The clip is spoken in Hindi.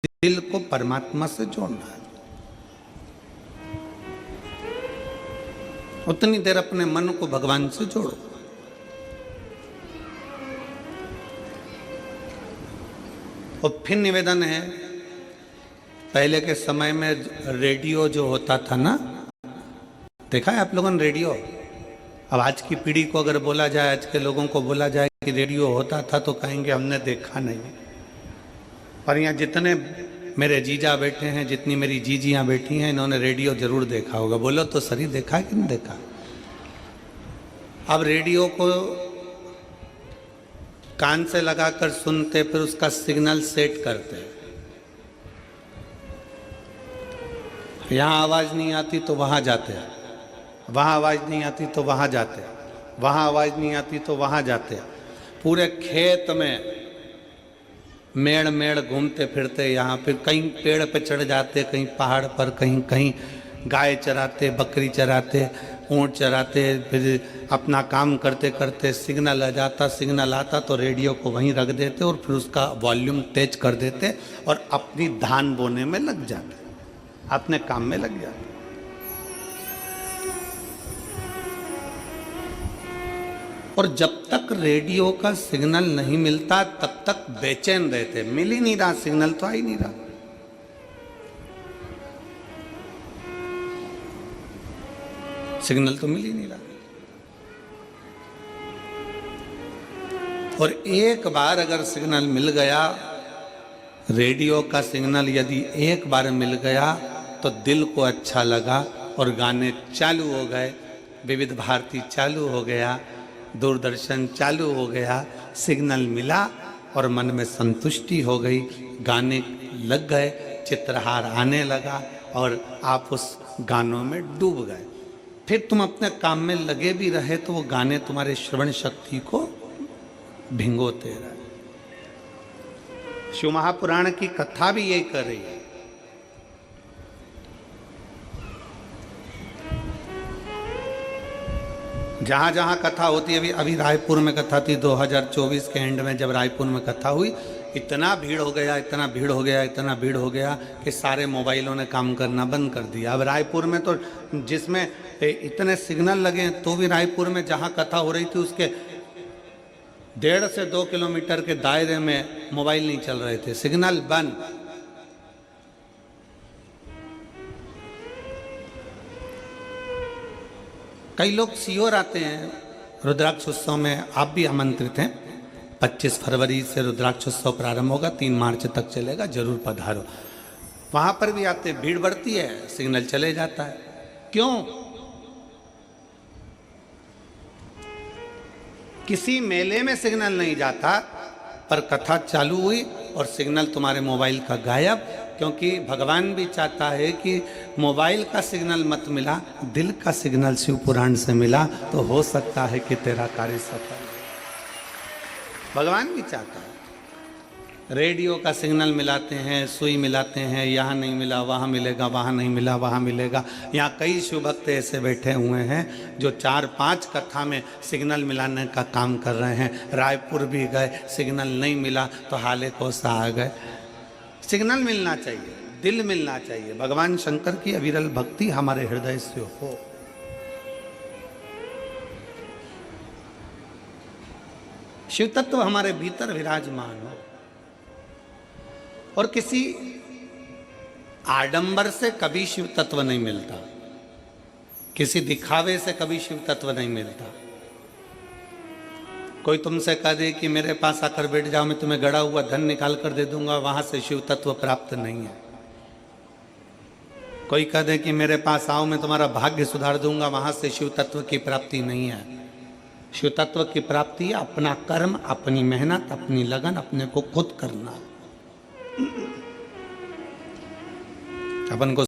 दिल को परमात्मा से जोड़ना है। उतनी देर अपने मन को भगवान से जोड़ो। और फिर निवेदन है, पहले के समय में रेडियो जो होता था ना, देखा है आप लोगों ने रेडियो? अब आज की पीढ़ी को अगर बोला जाए, आज के लोगों को बोला जाए कि रेडियो होता था, तो कहेंगे हमने देखा नहीं। पर यहाँ जितने मेरे जीजा बैठे हैं, जितनी मेरी जीजियाँ बैठी हैं, इन्होंने रेडियो जरूर देखा होगा। बोलो तो सही, देखा है कि नहीं देखा? अब रेडियो को कान से लगाकर सुनते, फिर उसका सिग्नल सेट करते। यहाँ आवाज़ नहीं आती तो वहाँ जाते, वहाँ आवाज़ नहीं आती तो वहाँ जाते, वहाँ आवाज़ नहीं आती तो वहाँ जाते। पूरे खेत में मेड़ मेड़ घूमते फिरते, यहाँ फिर कहीं पेड़ पे चढ़ जाते, कहीं पहाड़ पर, कहीं कहीं गाय चराते, बकरी चराते, ऊँट चराते। फिर अपना काम करते करते सिग्नल आ जाता, सिग्नल आता तो रेडियो को वहीं रख देते और फिर उसका वॉल्यूम तेज कर देते और अपनी धान बोने में लग जाते, अपने काम में लग जाते। और जब तक रेडियो का सिग्नल नहीं मिलता तब तक बेचैन रहते। मिल ही नहीं रहा सिग्नल, तो आ ही नहीं रहा। सिग्नल तो मिल ही नहीं रहा। और एक बार अगर सिग्नल मिल गया, रेडियो का सिग्नल यदि एक बार मिल गया तो दिल को अच्छा लगा और गाने चालू हो गए। विविध भारती चालू हो गया, दूरदर्शन चालू हो गया, सिग्नल मिला और मन में संतुष्टि हो गई, गाने लग गए, चित्रहार आने लगा और आप उस गानों में डूब गए। फिर तुम अपने काम में लगे भी रहे तो वो गाने तुम्हारे श्रवण शक्ति को भिंगोते रहे। शिव महापुराण की कथा भी यही कर रही है। जहां जहां कथा होती है, अभी रायपुर में कथा थी 2024 के एंड में, जब रायपुर में कथा हुई, इतना भीड़ हो गया, इतना भीड़ हो गया, इतना भीड़ हो गया कि सारे मोबाइलों ने काम करना बंद कर दिया। अब रायपुर में तो जिसमें इतने सिग्नल लगे तो भी रायपुर में जहां कथा हो रही थी उसके 1.5 से 2 किलोमीटर के दायरे में मोबाइल नहीं चल रहे थे, सिग्नल बंद। कई लोग सीहोर आते हैं रुद्राक्ष उत्सव में, आप भी आमंत्रित हैं। 25 फरवरी से रुद्राक्ष उत्सव प्रारंभ होगा, 3 मार्च तक चलेगा, जरूर पधारो। वहां पर भी आते, भीड़ बढ़ती है, सिग्नल चले जाता है। क्यों? किसी मेले में सिग्नल नहीं जाता, पर कथा चालू हुई और सिग्नल तुम्हारे मोबाइल का गायब। क्योंकि भगवान भी चाहता है कि मोबाइल का सिग्नल मत मिला, दिल का सिग्नल शिव पुराण से मिला तो हो सकता है कि तेरा कार्य सफल हो। भगवान भी चाहता है। रेडियो का सिग्नल मिलाते हैं, सुई मिलाते हैं, यहाँ नहीं मिला वहाँ मिलेगा, वहाँ नहीं मिला वहाँ मिलेगा। यहाँ कई शिव भक्त ऐसे बैठे हुए हैं जो 4-5 कथा में सिग्नल मिलाने का काम कर रहे हैं। रायपुर भी गए, सिग्नल नहीं मिला तो हाले कोसा आ गए। सिग्नल मिलना चाहिए, दिल मिलना चाहिए। भगवान शंकर की अविरल भक्ति हमारे हृदय से हो। शिव तत्व हमारे भीतर विराजमान हो और किसी आडंबर से कभी शिव तत्व नहीं मिलता, किसी दिखावे से कभी शिव तत्व नहीं मिलता। कोई तुमसे कह दे कि मेरे पास आकर बैठ जाओ, मैं तुम्हें गड़ा हुआ धन निकाल कर दे दूंगा, वहां से शिव तत्व प्राप्त नहीं है। कोई कह दे कि मेरे पास आओ, मैं तुम्हारा भाग्य सुधार दूंगा, वहां से शिव तत्व की प्राप्ति नहीं है। शिव तत्व की प्राप्ति है अपना कर्म, अपनी मेहनत, अपनी लगन, अपने को खुद करना। अपन को